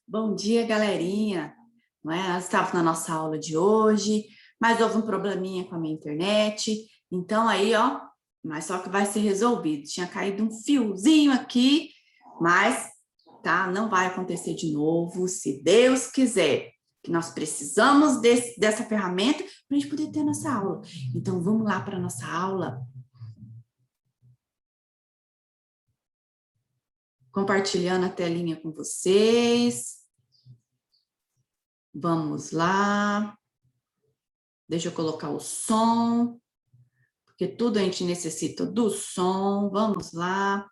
Bom dia, galerinha. Não é? Eu estava na nossa aula de hoje, mas houve um probleminha com a minha internet. Então aí, ó, mas só que vai ser resolvido. Tinha caído um fiozinho aqui, mas tá, não vai acontecer de novo, se Deus quiser. Que nós precisamos dessa ferramenta para a gente poder ter nossa aula. Então vamos lá para a nossa aula. Compartilhando a telinha com vocês. Vamos lá. Deixa eu colocar o som, porque tudo a gente necessita do som. Vamos lá.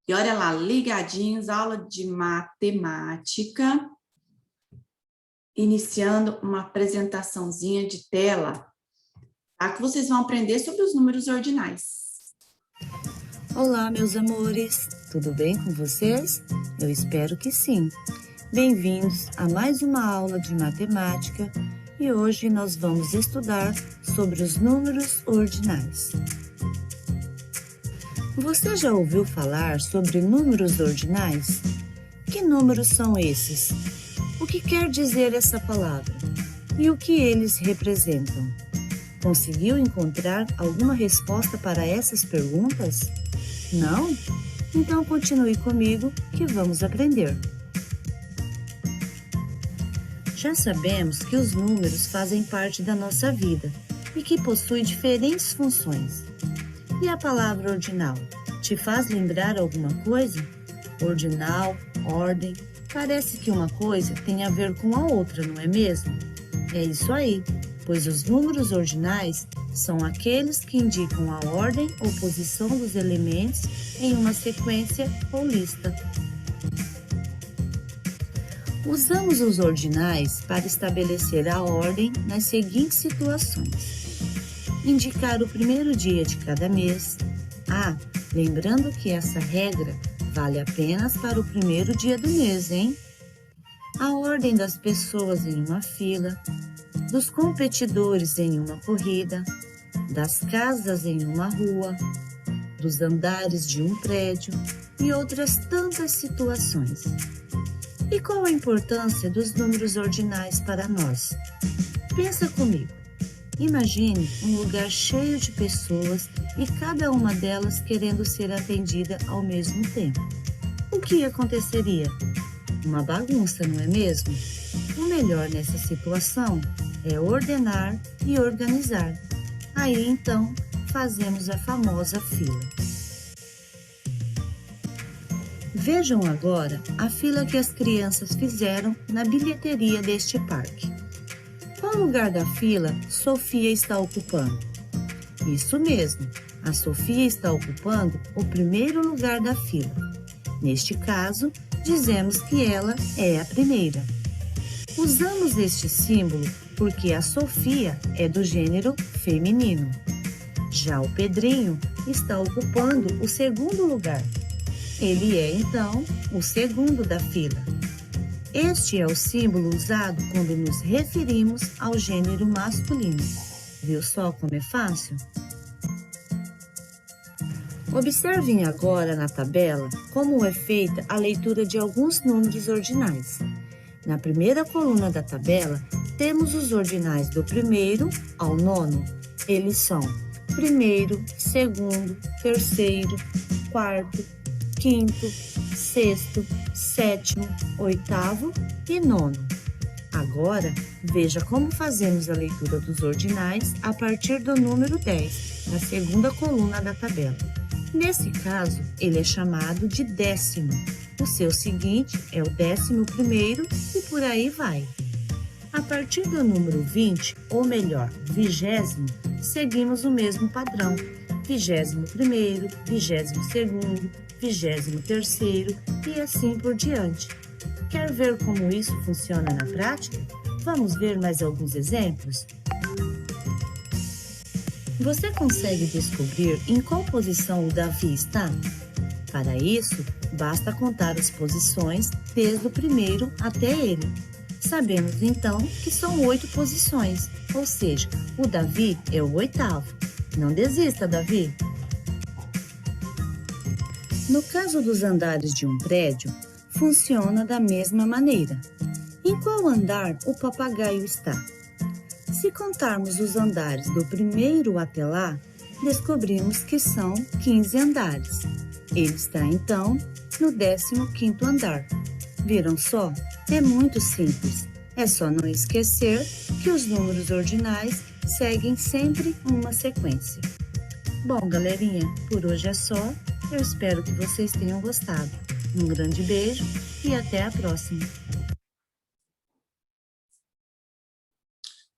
E olha lá, ligadinhos, aula de matemática. Iniciando uma apresentaçãozinha de tela, tá? Que vocês vão aprender sobre os números ordinais. Olá, meus amores, tudo bem com vocês? Eu espero que sim. Bem-vindos a mais uma aula de matemática e hoje nós vamos estudar sobre os números ordinais. Você já ouviu falar sobre números ordinais? Que números são esses? O que quer dizer essa palavra? E o que eles representam? Conseguiu encontrar alguma resposta para essas perguntas? Não? Então continue comigo que vamos aprender. Já sabemos que os números fazem parte da nossa vida e que possuem diferentes funções. E a palavra ordinal te faz lembrar alguma coisa? Ordinal, ordem, parece que uma coisa tem a ver com a outra, não é mesmo? É isso aí, pois os números ordinais são aqueles que indicam a ordem ou posição dos elementos em uma sequência ou lista. Usamos os ordinais para estabelecer a ordem nas seguintes situações. Indicar o primeiro dia de cada mês. Lembrando que essa regra vale apenas para o primeiro dia do mês, hein? A ordem das pessoas em uma fila, dos competidores em uma corrida, das casas em uma rua, dos andares de um prédio e outras tantas situações. E qual a importância dos números ordinais para nós? Pensa comigo. Imagine um lugar cheio de pessoas e cada uma delas querendo ser atendida ao mesmo tempo. O que aconteceria? Uma bagunça, não é mesmo? O melhor nessa situação é ordenar e organizar. Aí, então, fazemos a famosa fila. Vejam agora a fila que as crianças fizeram na bilheteria deste parque. Qual lugar da fila Sofia está ocupando? Isso mesmo, a Sofia está ocupando o primeiro lugar da fila. Neste caso, dizemos que ela é a primeira. Usamos este símbolo porque a Sofia é do gênero feminino. Já o Pedrinho está ocupando o segundo lugar. Ele é, então, o segundo da fila. Este é o símbolo usado quando nos referimos ao gênero masculino. Viu só como é fácil? Observem agora na tabela como é feita a leitura de alguns números ordinais. Na primeira coluna da tabela, temos os ordinais do primeiro ao nono. Eles são primeiro, segundo, terceiro, quarto, quinto, sexto, sétimo, oitavo e nono. Agora, veja como fazemos a leitura dos ordinais a partir do número 10, na segunda coluna da tabela. Nesse caso, ele é chamado de décimo. O seu seguinte é o 11º e por aí vai. A partir do número 20, ou melhor, 20º, seguimos o mesmo padrão. 21º, 22º, 23º e assim por diante. Quer ver como isso funciona na prática? Vamos ver mais alguns exemplos? Você consegue descobrir em qual posição o Davi está? Para isso, basta contar as posições desde o primeiro até ele. Sabemos então que são 8 posições, ou seja, o Davi é o 8º. Não desista, Davi! No caso dos andares de um prédio, funciona da mesma maneira. Em qual andar o papagaio está? Se contarmos os andares do primeiro até lá, descobrimos que são 15 andares. Ele está, então, no 15º andar. Viram só? É muito simples. É só não esquecer que os números ordinais seguem sempre uma sequência. Bom, galerinha, por hoje é só. Eu espero que vocês tenham gostado. Um grande beijo e até a próxima.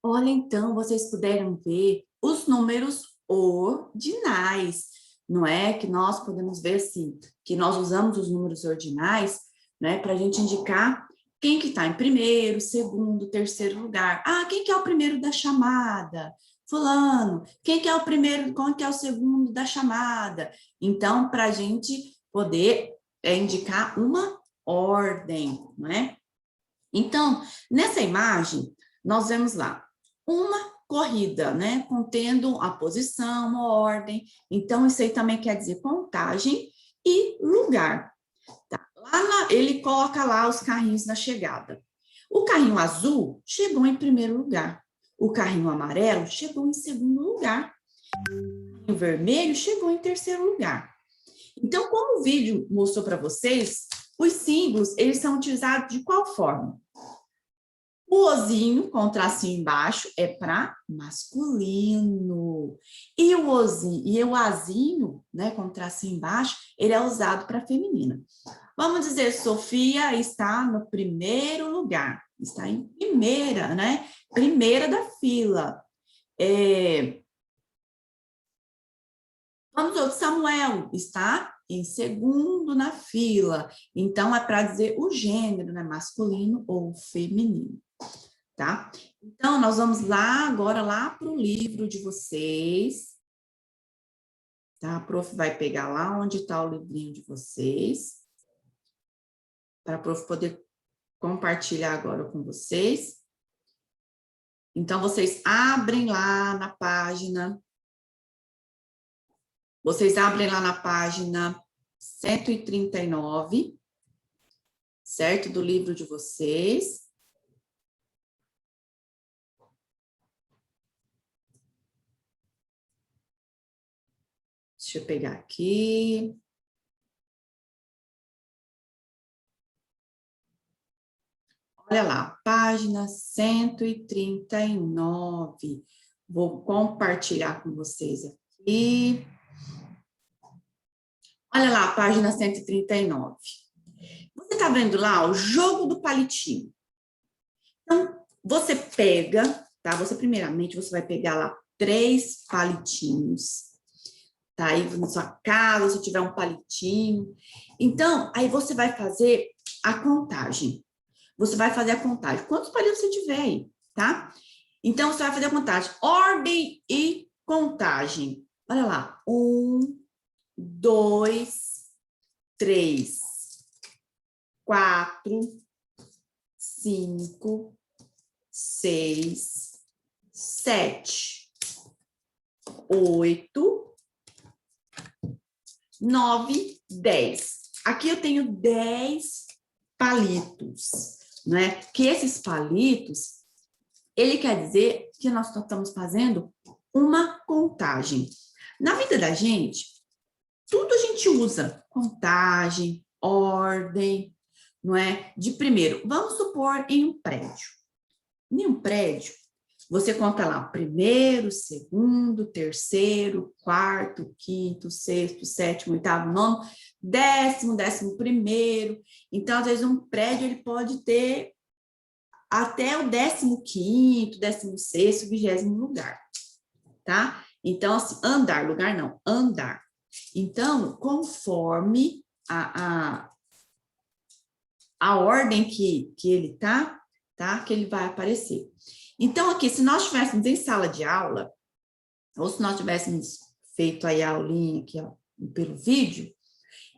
Olha, então, vocês puderam ver os números ordinais, não é? Que nós podemos ver assim, que nós usamos os números ordinais, né, para a gente indicar quem que está em primeiro, segundo, terceiro lugar. Ah, quem que é o primeiro da chamada? Fulano. Quem que é o primeiro, qual que é o segundo da chamada? Então, para a gente poder indicar uma ordem, não é? Então, nessa imagem, nós vemos lá uma corrida, né, contendo a posição, a ordem. Então, isso aí também quer dizer contagem e lugar. Tá? Ele coloca lá os carrinhos na chegada. O carrinho azul chegou em primeiro lugar. O carrinho amarelo chegou em segundo lugar. O carrinho vermelho chegou em terceiro lugar. Então, como o vídeo mostrou para vocês, os símbolos, eles são utilizados de qual forma? O ozinho, com tracinho embaixo, é para masculino. E o ozinho, e o azinho, né, com tracinho embaixo, ele é usado para feminina. Vamos dizer, Sofia está no primeiro lugar. Está em primeira, né? Primeira da fila. Vamos outro, Samuel está em segundo na fila. Então, é para dizer o gênero, né? Masculino ou feminino. Tá? Então, nós vamos lá agora lá para o livro de vocês. Tá? A prof vai pegar lá onde está o livrinho de vocês. Para a prof poder compartilhar agora com vocês. Então, vocês abrem lá na página. Vocês abrem lá na página 139, certo? Do livro de vocês. Deixa eu pegar aqui. Olha lá, página 139. Vou compartilhar com vocês aqui. Olha lá, página 139. Você está vendo lá o jogo do palitinho. Então, você pega, tá? Primeiramente, você vai pegar lá 3 palitinhos. Tá aí na sua casa, se tiver um palitinho. Então, aí você vai fazer a contagem. Você vai fazer a contagem. Quantos palitos você tiver aí, tá? Então, você vai fazer a contagem. Ordem e contagem. Olha lá. 1, 2, 3, 4, 5, 6, 7, 8, 9, 10. Aqui eu tenho 10 palitos, né? Que esses palitos, ele quer dizer que nós estamos fazendo uma contagem. Na vida da gente, tudo a gente usa contagem, ordem, não é? De primeiro, vamos supor em um prédio. Em um prédio, você conta lá primeiro, segundo, terceiro, quarto, quinto, sexto, sétimo, oitavo, nono, décimo, 11º. Então, às vezes, um prédio ele pode ter até o 15º, 16º, 20º lugar, tá? Então, assim, andar, lugar não, andar. Então, conforme a ordem que ele tá? Que ele vai aparecer. Então, aqui, se nós estivéssemos em sala de aula, ou se nós tivéssemos feito aí a aulinha aqui, ó, pelo vídeo,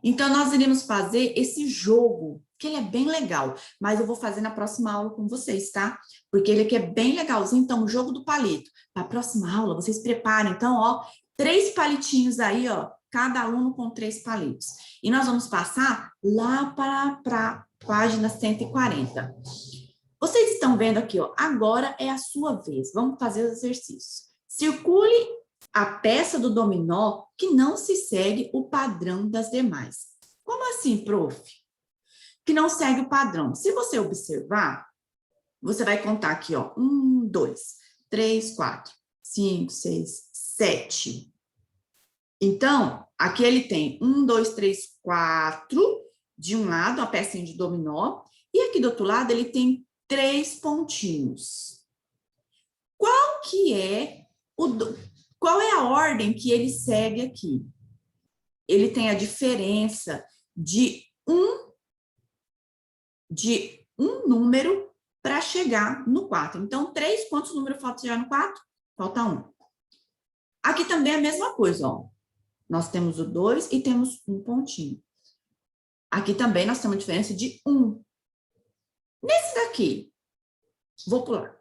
então nós iríamos fazer esse jogo, que ele é bem legal, mas eu vou fazer na próxima aula com vocês, tá? Porque ele aqui é bem legalzinho, então, o jogo do palito. Para a próxima aula, vocês preparem, então, ó, 3 palitinhos aí, ó, cada aluno com 3 palitos. E nós vamos passar lá para página 140. Vocês estão vendo aqui, ó, agora é a sua vez. Vamos fazer o exercício. Circule a peça do dominó que não se segue o padrão das demais. Como assim, prof? Que não segue o padrão. Se você observar, você vai contar aqui, ó, 1, 2, 3, 4, 5, 6, 7. Então, aqui ele tem 1, 2, 3, 4 de um lado, a pecinha de dominó, e aqui do outro lado ele tem 3 pontinhos. Qual é a ordem que ele segue aqui? Ele tem a diferença de um número para chegar no 4. Então, 3, quantos números falta chegar no 4? Falta 1. Aqui também é a mesma coisa, ó. Nós temos o 2 e temos um pontinho. Aqui também nós temos a diferença de 1. Nesse daqui, vou pular.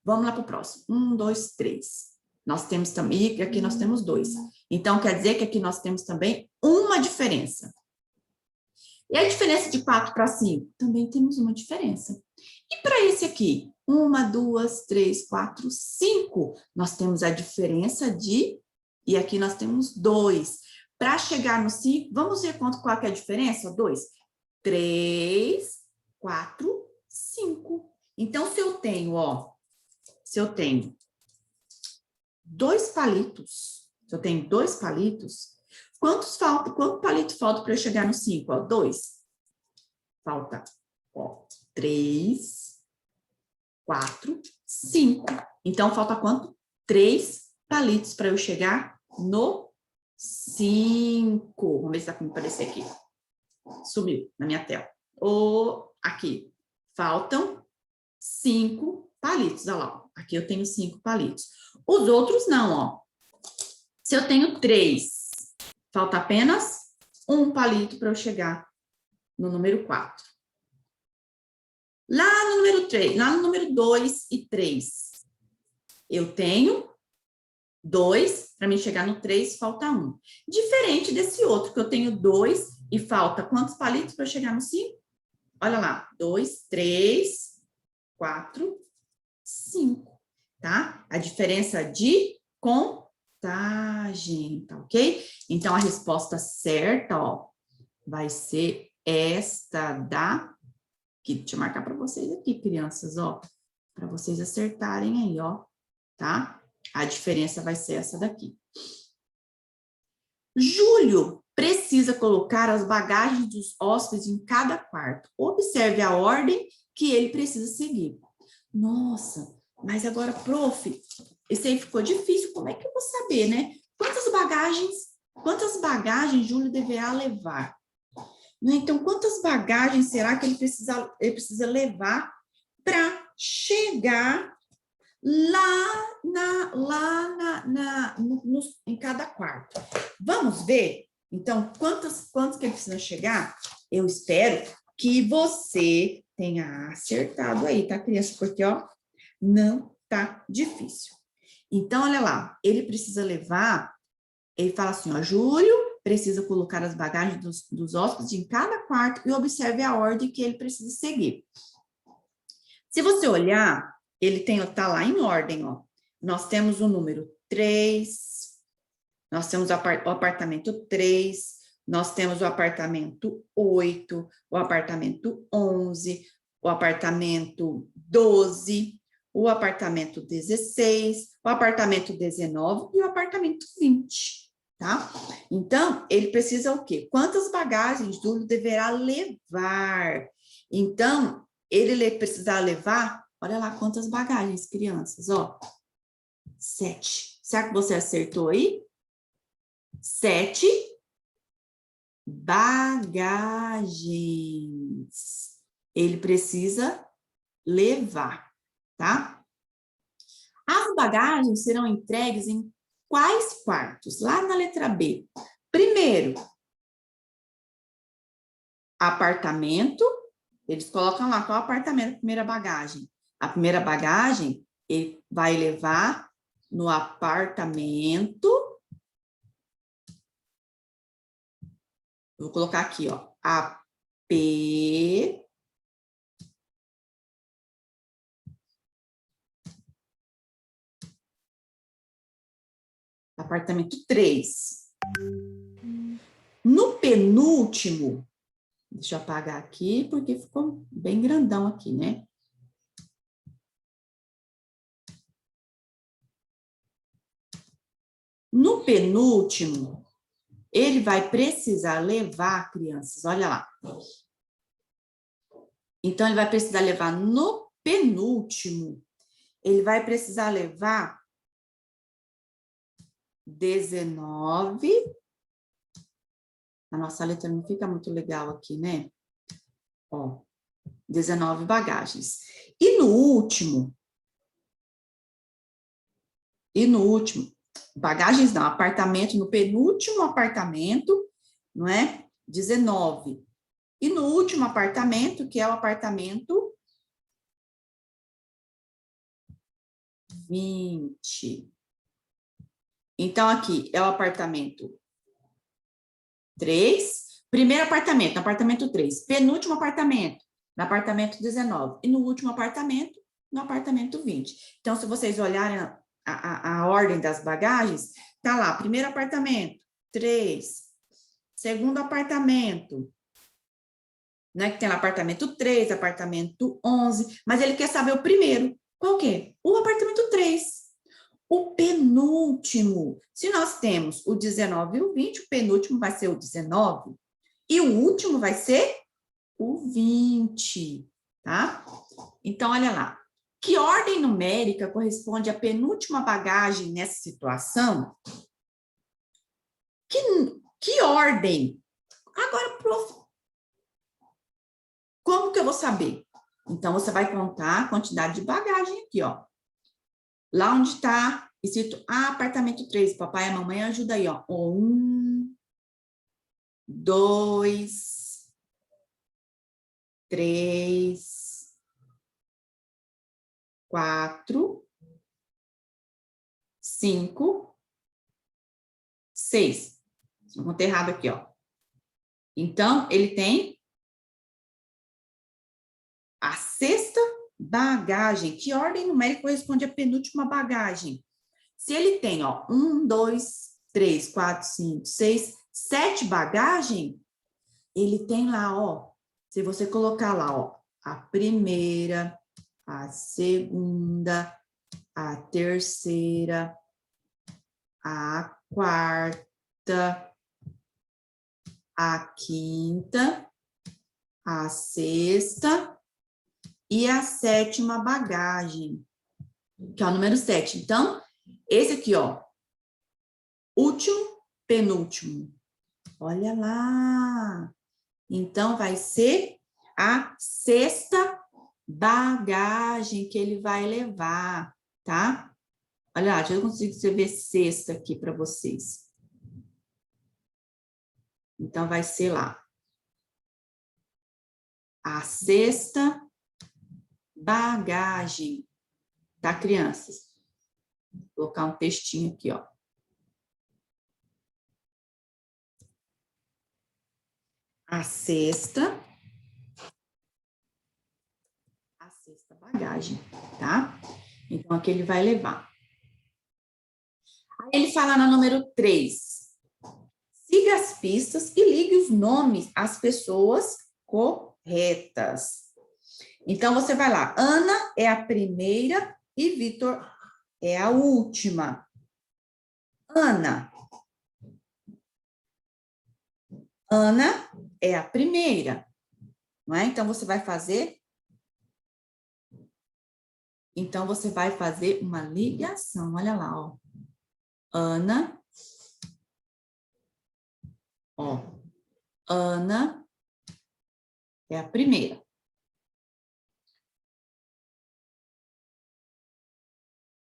Vamos lá para o próximo. 1, 2, 3. Nós temos também, e aqui nós temos 2. Então, quer dizer que aqui nós temos também uma diferença. E a diferença de 4 para 5? Também temos uma diferença. E para esse aqui? 1, 2, 3, 4, 5. Nós temos a diferença de... E aqui nós temos 2. Para chegar no 5, vamos ver qual que é a diferença? 2. 3, 4, 5. Então, se eu tenho 2 palitos, quanto palito falta para eu chegar no 5? 2. Falta, 3, 4, 5. Então, falta quanto? 3 palitos para eu chegar no 5. Vamos ver se dá para me aparecer aqui. Sumiu na minha tela. Aqui. Faltam 5 palitos. Olha lá. Aqui eu tenho 5 palitos. Os outros não, ó. Se eu tenho 3, falta apenas 1 palito para eu chegar no número 4. Lá no número 3, lá no número 2 e 3, eu tenho 2, para mim chegar no 3, falta 1. Diferente desse outro, que eu tenho 2 e falta quantos palitos para eu chegar no 5? Olha lá, 2, 3, 4, 5, tá? A diferença de contagem, tá ok? Então, a resposta certa, ó, vai ser esta daqui. Deixa eu marcar para vocês aqui, crianças, ó, para vocês acertarem aí, ó, tá? A diferença vai ser essa daqui. Júlio precisa colocar as bagagens dos hóspedes em cada quarto. Observe a ordem que ele precisa seguir. Nossa, mas agora, prof, esse aí ficou difícil. Como é que eu vou saber, né? Quantas bagagens Júlio deverá levar? Então, quantas bagagens será que ele precisa levar para chegar em cada quarto? Vamos ver, então, quantos que ele precisa chegar? Eu espero que você tenha acertado aí, tá, criança? Porque, ó, não tá difícil. Então, olha lá, ele precisa levar, ele fala assim, ó, Júlio precisa colocar as bagagens dos hóspedes em cada quarto e observe a ordem que ele precisa seguir. Se você olhar, ele tá lá em ordem, ó. Nós temos o número 3, nós temos o apartamento 3, nós temos o apartamento 8, o apartamento 11, o apartamento 12, o apartamento 16, o apartamento 19 e o apartamento 20, tá? Então, ele precisa o quê? Quantas bagagens Júlio deverá levar? Então, ele precisar levar, olha lá quantas bagagens, crianças, ó. 7. Será que você acertou aí? 7 bagagens. Ele precisa levar, tá? As bagagens serão entregues em quais quartos? Lá na letra B. Primeiro, apartamento. Eles colocam lá qual apartamento, primeira bagagem. A primeira bagagem, ele vai levar no apartamento. Eu vou colocar aqui, ó, AP Apartamento 3. No penúltimo, deixa eu apagar aqui, porque ficou bem grandão aqui, né? No penúltimo, ele vai precisar levar crianças, olha lá. Então, ele vai precisar levar no penúltimo, ele vai precisar levar 19. A nossa letra não fica muito legal aqui, né? Ó, 19 bagagens. E no último, bagagens não, apartamento, no penúltimo apartamento, não é? 19. E no último apartamento, que é o apartamento 20. Então, aqui é o apartamento 3. Primeiro apartamento, apartamento 3. Penúltimo apartamento, no apartamento 19. E no último apartamento, no apartamento 20. Então, se vocês olharem a ordem das bagagens, tá lá, primeiro apartamento, 3. Segundo apartamento, né, que tem lá apartamento 3, apartamento 11, mas ele quer saber o primeiro. Qual que é? O apartamento 3. O penúltimo, se nós temos o 19 e o 20, o penúltimo vai ser o 19 e o último vai ser o 20, tá? Então, olha lá. Que ordem numérica corresponde à penúltima bagagem nessa situação? Que ordem? Agora, prof, como que eu vou saber? Então, você vai contar a quantidade de bagagem aqui, ó. Lá onde está escrito apartamento 3, papai e a mamãe ajuda aí, ó. 1, 2, 3, 4, 5, 6. Não contei errado aqui, ó. Então, ele tem a sexta bagagem. Que ordem numérica corresponde à penúltima bagagem? Se ele tem, ó, 1, 2, 3, 4, 5, 6, 7 bagagens, ele tem lá, ó, se você colocar lá, ó, a primeira, a segunda, a terceira, a quarta, a quinta, a sexta e a sétima bagagem, que é o número 7. Então, esse aqui, ó, último, penúltimo. Olha lá. Então, vai ser a sexta bagagem que ele vai levar, tá? Olha lá, deixa eu conseguir escrever sexta aqui para vocês. Então, vai ser lá. A sexta bagagem, tá, crianças? Vou colocar um textinho aqui, ó. A sexta bagagem, tá? Então, aqui ele vai levar. Aí ele fala na número 3. Siga as pistas e ligue os nomes às pessoas corretas. Então, você vai lá. Ana é a primeira e Vitor é a última. Ana é a primeira, não é? Então, você vai fazer... Então, você vai fazer uma ligação. Olha lá, ó. Ana. Ó. Ana é a primeira.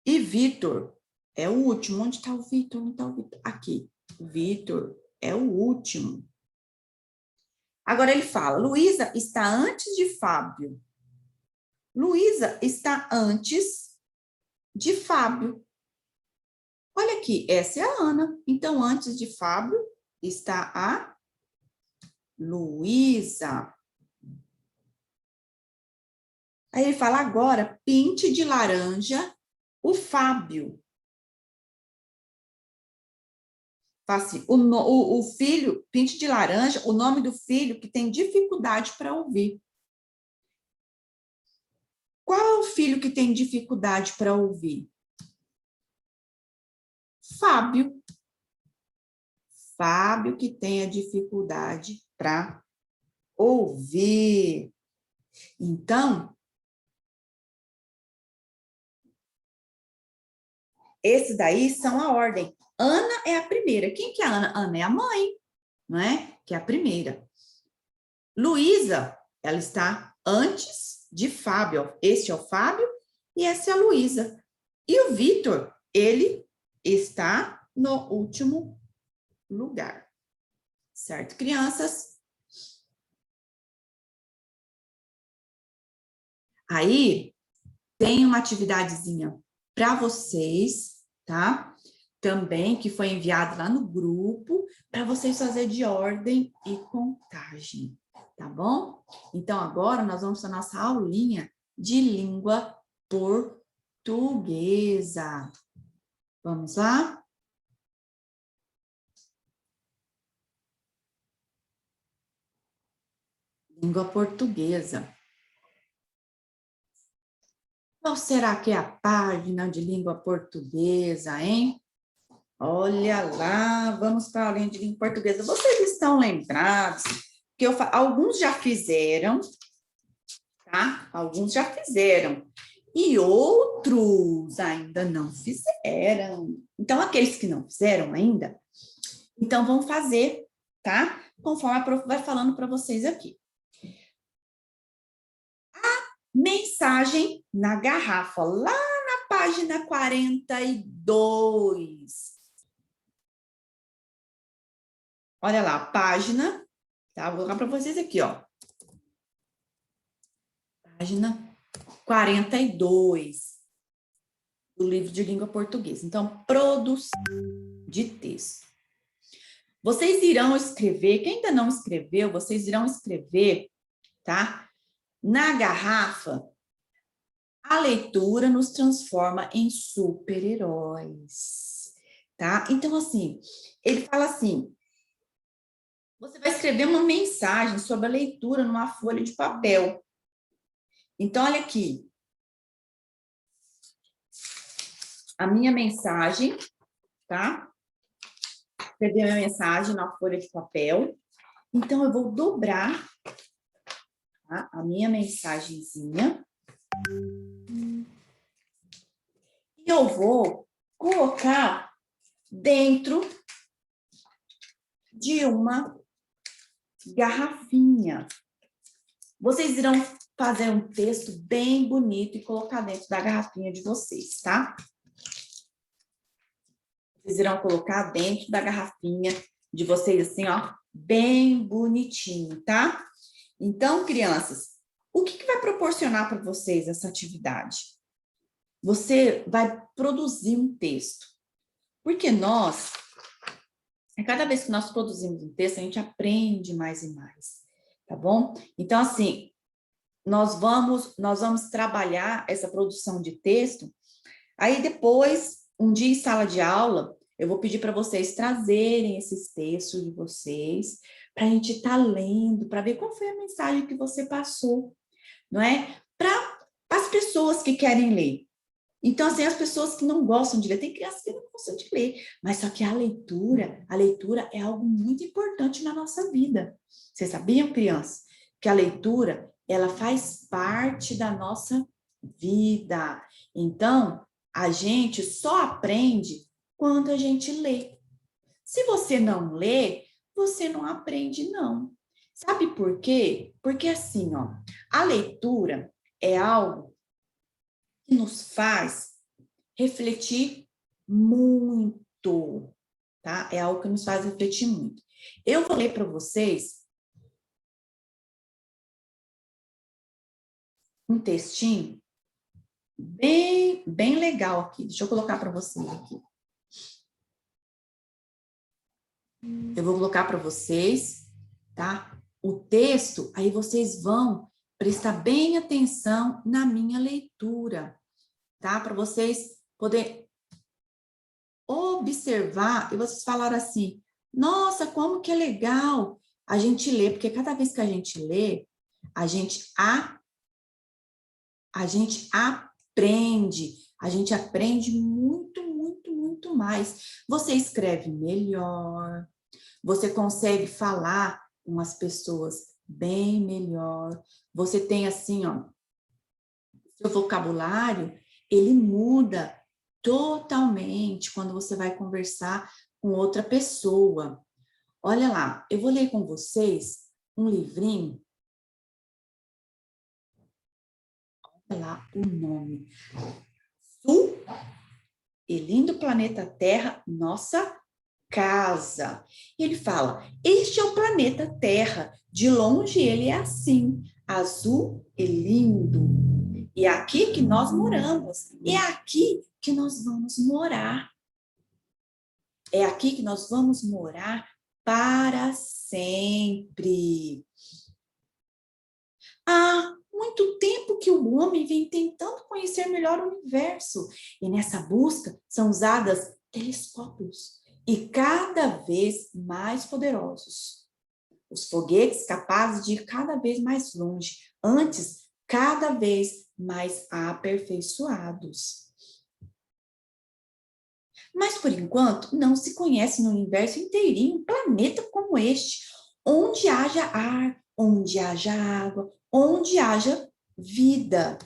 E Vitor é o último. Onde está o Vitor? Onde está o Vitor? Aqui. Vitor é o último. Agora ele fala, Luísa está antes de Fábio. Luísa está antes de Fábio. Olha aqui, essa é a Ana. Então, antes de Fábio está a Luísa. Aí ele fala, agora, pinte de laranja o Fábio. Fala assim, o filho, pinte de laranja, o nome do filho que tem dificuldade para ouvir. Qual é o filho que tem dificuldade para ouvir? Fábio. Fábio que tem a dificuldade para ouvir. Então, esses daí são a ordem. Ana é a primeira. Quem que é a Ana? Ana é a mãe, não é? Que é a primeira. Luísa, ela está antes de Fábio. Este é o Fábio e essa é a Luísa. E o Vitor, ele está no último lugar. Certo, crianças? Aí, tem uma atividadezinha para vocês, tá? Também, que foi enviado lá no grupo, para vocês fazerem de ordem e contagem, tá bom? Então, agora nós vamos para a nossa aulinha de língua portuguesa. Vamos lá? Língua portuguesa. Qual será que é a página de língua portuguesa, hein? Olha lá, vamos para a aulinha de língua portuguesa. Vocês estão lembrados que alguns já fizeram, tá? Alguns já fizeram. E outros ainda não fizeram. Então, aqueles que não fizeram ainda, então vão fazer, tá? Conforme a prof vai falando para vocês aqui. Mensagem na garrafa, lá na página 42. Olha lá, página, tá? Vou colocar para vocês aqui, ó. Página 42 do livro de língua portuguesa. Então, produção de texto. Vocês irão escrever, quem ainda não escreveu, vocês irão escrever, tá? Na garrafa, a leitura nos transforma em super-heróis, tá? Então, assim, ele fala assim, você vai escrever uma mensagem sobre a leitura numa folha de papel. Então, olha aqui. A minha mensagem, tá? Escrever a minha mensagem na folha de papel. Então, eu vou dobrar, tá? A minha mensagenzinha. E eu vou colocar dentro de uma garrafinha. Vocês irão fazer um texto bem bonito e colocar dentro da garrafinha de vocês, tá? Vocês irão colocar dentro da garrafinha de vocês, assim, ó, bem bonitinho, tá? Então, crianças, o que vai proporcionar para vocês essa atividade? Você vai produzir um texto. Porque nós, cada vez que nós produzimos um texto, a gente aprende mais e mais, tá bom? Então, assim, nós vamos trabalhar essa produção de texto, aí depois, um dia em sala de aula, eu vou pedir para vocês trazerem esses textos de vocês, para a gente estar lendo, para ver qual foi a mensagem que você passou, não é? Para as pessoas que querem ler. Então, assim, as pessoas que não gostam de ler, tem crianças que não gostam de ler, mas só que a leitura é algo muito importante na nossa vida. Vocês sabiam, crianças, que a leitura, ela faz parte da nossa vida. Então, a gente só aprende quando a gente lê. Se você não lê, você não aprende, não. Sabe por quê? Porque assim, ó, a leitura é algo que nos faz refletir muito, tá? É algo que nos faz refletir muito. Eu vou ler para vocês um textinho bem legal aqui. Deixa eu colocar para vocês aqui. Eu vou colocar para vocês, tá? O texto, aí vocês vão prestar bem atenção na minha leitura, tá? Para vocês poderem observar, e vocês falaram assim, nossa, como que é legal a gente ler, porque cada vez que a gente lê, a gente aprende muito, muito, muito mais. Você escreve melhor, você consegue falar com as pessoas bem melhor, você tem assim, ó, seu vocabulário, ele muda totalmente quando você vai conversar com outra pessoa. Olha lá, eu vou ler com vocês um livrinho. Olha lá o nome. Sul e lindo planeta Terra, nossa casa. Ele fala, este é o planeta Terra. De longe ele é assim, azul e lindo. E é aqui que nós moramos. É aqui que nós vamos morar. É aqui que nós vamos morar para sempre. Há muito tempo que o homem vem tentando conhecer melhor o universo. E nessa busca são usadas telescópios e cada vez mais poderosos. Os foguetes capazes de ir cada vez mais longe, antes cada vez mais aperfeiçoados. Mas, por enquanto, não se conhece no universo inteirinho um planeta como este, onde haja ar, onde haja água, onde haja vida.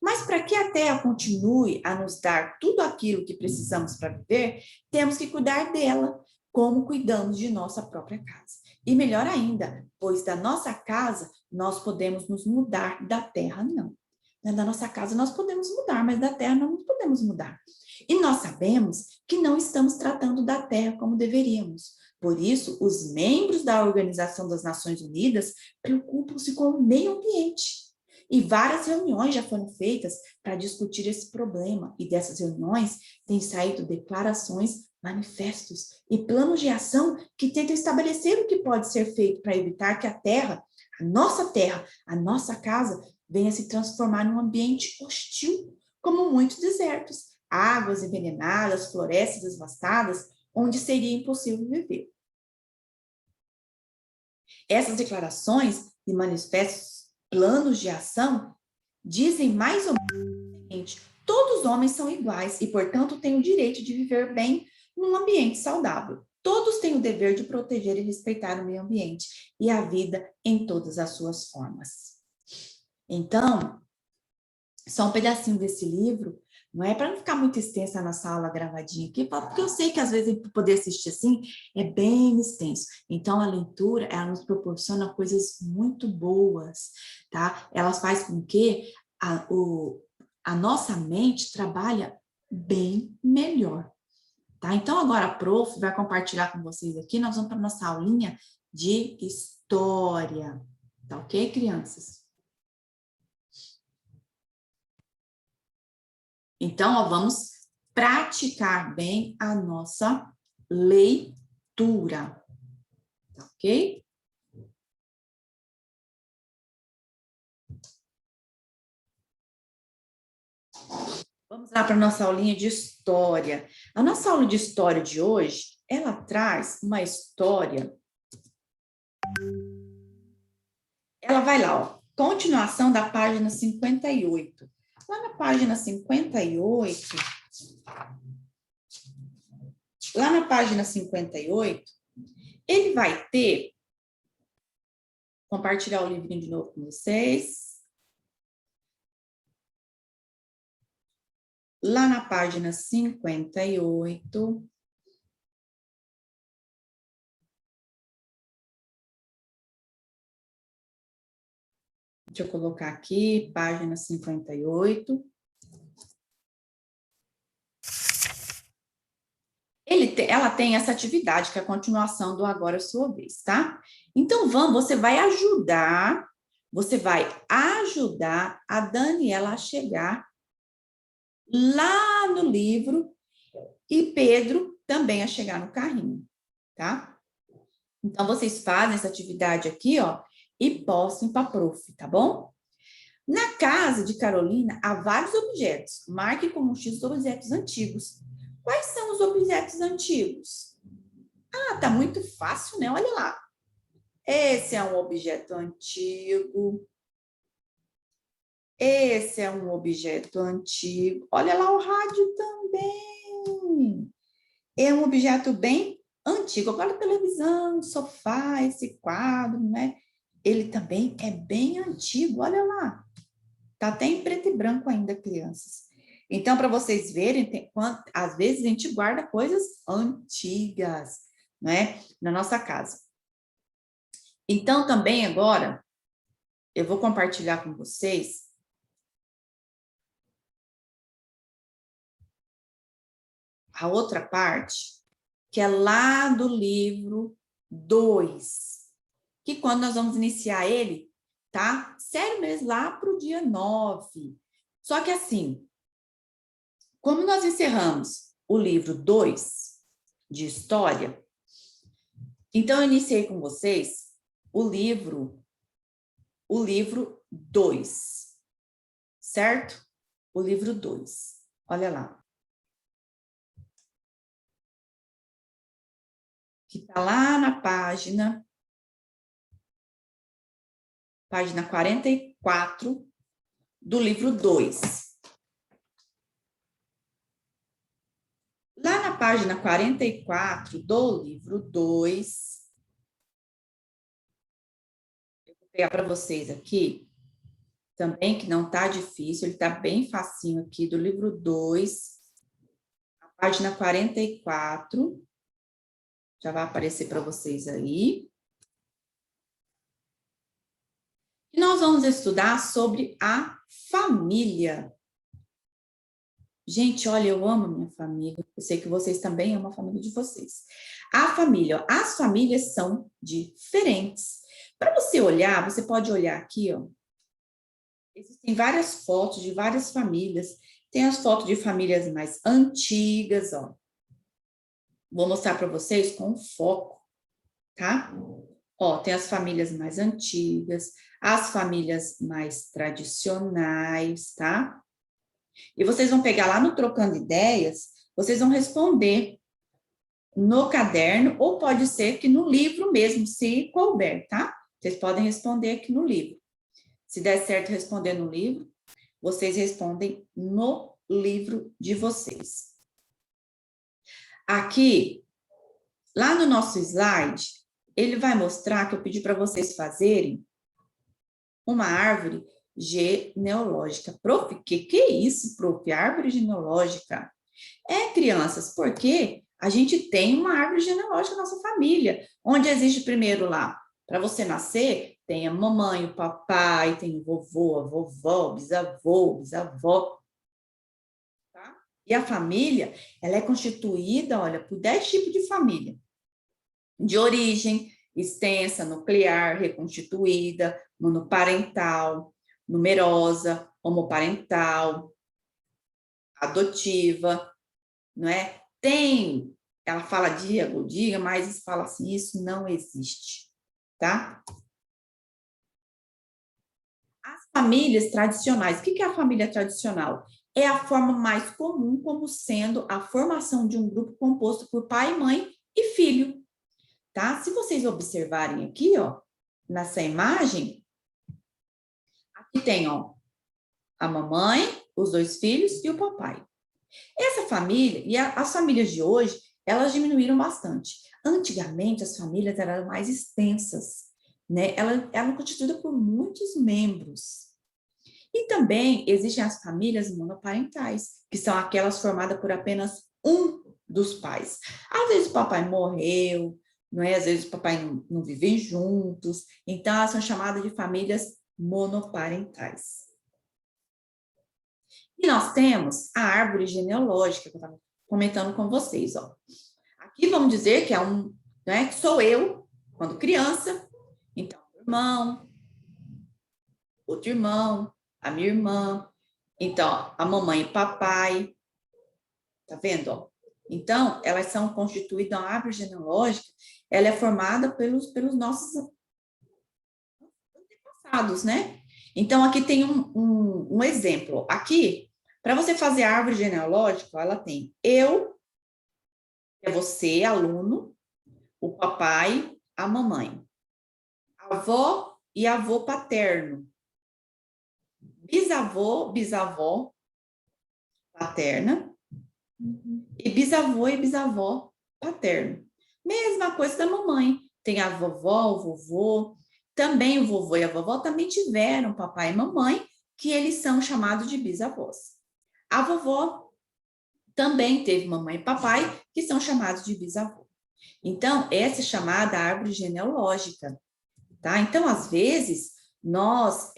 Mas para que a Terra continue a nos dar tudo aquilo que precisamos para viver, temos que cuidar dela, como cuidamos de nossa própria casa. E melhor ainda, pois da nossa casa nós podemos nos mudar, da Terra não. Da nossa casa nós podemos mudar, mas da Terra não podemos mudar. E nós sabemos que não estamos tratando da Terra como deveríamos. Por isso, os membros da Organização das Nações Unidas preocupam-se com o meio ambiente. E várias reuniões já foram feitas para discutir esse problema. E dessas reuniões têm saído declarações, manifestos e planos de ação que tentam estabelecer o que pode ser feito para evitar que a Terra, a nossa casa, venha se transformar num ambiente hostil, como muitos desertos, águas envenenadas, florestas devastadas, onde seria impossível viver. Essas declarações e manifestos, planos de ação, dizem mais ou menos o seguinte: todos os homens são iguais e, portanto, têm o direito de viver bem num ambiente saudável. Todos têm o dever de proteger e respeitar o meio ambiente e a vida em todas as suas formas. Então, só um pedacinho desse livro, não é para não ficar muito extensa na sala gravadinha aqui, porque eu sei que às vezes poder assistir assim é bem extenso. Então a leitura, ela nos proporciona coisas muito boas, tá? Ela faz com que a nossa mente trabalhe bem melhor, tá? Então agora a prof vai compartilhar com vocês aqui, nós vamos para nossa aulinha de história, tá ok, crianças? Então, ó, vamos praticar bem a nossa leitura, tá ok? Vamos lá para a nossa aulinha de história. A nossa aula de história de hoje, ela traz uma história. Ela vai lá, ó, continuação da página 58. Lá na página 58, ele vai ter, compartilhar o livrinho de novo com vocês. Lá na página 58, deixa eu colocar aqui, página 58. Ela tem essa atividade, que é a continuação do Agora é Sua Vez, tá? Então, você vai ajudar a Daniela a chegar lá no livro e Pedro também a chegar no carrinho, tá? Então, vocês fazem essa atividade aqui, ó, e postem para a prof, tá bom? Na casa de Carolina, há vários objetos. Marque com um X os objetos antigos. Quais são os objetos antigos? Ah, tá muito fácil, né? Olha lá. Esse é um objeto antigo. Esse é um objeto antigo. Olha lá o rádio também. É um objeto bem antigo. Agora a televisão, sofá, esse quadro, né? Ele também é bem antigo. Olha lá. Tá até em preto e branco ainda, crianças. Então, para vocês verem, às vezes a gente guarda coisas antigas, né? Na nossa casa. Então, também agora, eu vou compartilhar com vocês a outra parte, que é lá do livro 2, que quando nós vamos iniciar ele, tá? Sério mesmo, lá para o dia 9. Só que assim, como nós encerramos o livro 2 de história, então eu iniciei com vocês o livro 2, certo? O livro 2. Olha lá. Que está lá na página 44 do livro 2. Lá na página 44 do livro 2, eu vou pegar para vocês aqui, também que não está difícil, ele está bem facinho aqui, do livro 2, a página 44, já vai aparecer para vocês aí. E nós vamos estudar sobre a família. Gente, olha, eu amo a minha família. Eu sei que vocês também amam a família de vocês. A família, ó, as famílias são diferentes. Para você olhar, você pode olhar aqui, ó. Existem várias fotos de várias famílias. Tem as fotos de famílias mais antigas, ó. Vou mostrar para vocês com foco, tá? Ó, tem as famílias mais antigas, as famílias mais tradicionais, tá? E vocês vão pegar lá no Trocando Ideias, vocês vão responder no caderno, ou pode ser que no livro mesmo, se couber, tá? Vocês podem responder aqui no livro. Se der certo responder no livro, vocês respondem no livro de vocês. Aqui, lá no nosso slide, ele vai mostrar que eu pedi para vocês fazerem uma árvore genealógica. Prof, que é isso, prof? Árvore genealógica? É, crianças, porque a gente tem uma árvore genealógica na nossa família, onde existe primeiro lá, para você nascer, tem a mamãe, o papai, tem o vovô, a vovó, bisavô, bisavó. Tá? E a família, ela é constituída, olha, por 10 tipos de família. De origem, extensa, nuclear, reconstituída, monoparental, numerosa, homoparental, adotiva, não é? Tem, ela fala diga, mas fala assim, isso não existe, tá? As famílias tradicionais, o que é a família tradicional? É a forma mais comum como sendo a formação de um grupo composto por pai, mãe e filho, tá? Se vocês observarem aqui, ó, nessa imagem, aqui tem, ó, a mamãe, os 2 filhos e o papai. Essa família, e as famílias de hoje, elas diminuíram bastante. Antigamente, as famílias eram mais extensas, né? Ela era constituída por muitos membros. E também existem as famílias monoparentais, que são aquelas formadas por apenas um dos pais. Às vezes o papai morreu, não é? Às vezes o papai não vivem juntos, então elas são chamadas de famílias monoparentais. E nós temos a árvore genealógica, que eu estava comentando com vocês, ó. Aqui vamos dizer que é né, que sou eu, quando criança, então, irmão, outro irmão, a minha irmã, então, a mamãe e papai, tá vendo, ó? Então, elas são constituídas, a árvore genealógica, ela é formada pelos nossos antepassados, né? Então, aqui tem um exemplo. Aqui, para você fazer a árvore genealógica, ela tem eu, que é você, aluno, o papai, a mamãe, a avó e avô paterno, bisavô, bisavó paterna, e bisavô e bisavó paterno. Mesma coisa da mamãe. Tem a vovó, o vovô. Também o vovô e a vovó também tiveram papai e mamãe, que eles são chamados de bisavós. A vovó também teve mamãe e papai, que são chamados de bisavô. Então, essa é chamada árvore genealógica, tá? Então, às vezes, nós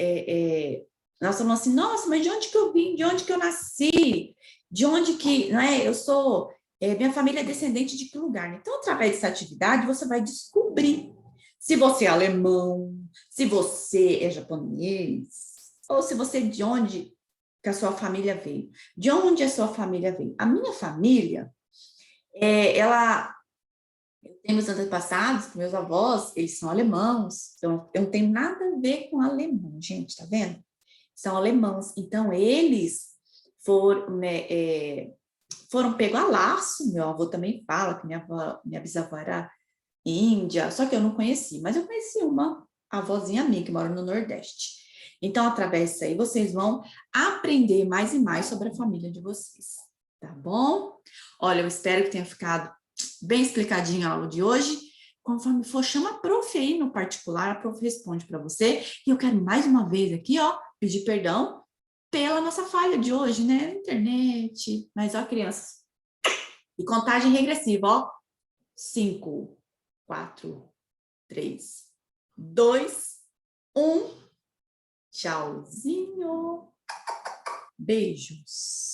falamos assim, nossa, mas de onde que eu vim? De onde que eu nasci? De onde que, não é? Eu sou, minha família é descendente de que lugar? Então, através dessa atividade, você vai descobrir se você é alemão, se você é japonês, ou se você de onde que a sua família veio. De onde a sua família veio? A minha família, ela tem meus antepassados, meus avós, eles são alemãos, então eu não tenho nada a ver com alemão, gente, tá vendo? São alemãos, então eles foram pegos a laço, meu avô também fala que minha bisavó era índia, só que eu não conheci, mas eu conheci uma avózinha minha que mora no Nordeste. Então, através disso aí, vocês vão aprender mais e mais sobre a família de vocês, tá bom? Olha, eu espero que tenha ficado bem explicadinho a aula de hoje. Conforme for, chama a prof aí no particular, a prof responde para você. E eu quero mais uma vez aqui, ó, pedir perdão pela nossa falha de hoje, né? Internet. Mas, ó, crianças. E contagem regressiva, ó. 5, 4, 3, 2, 1. Tchauzinho. Beijos.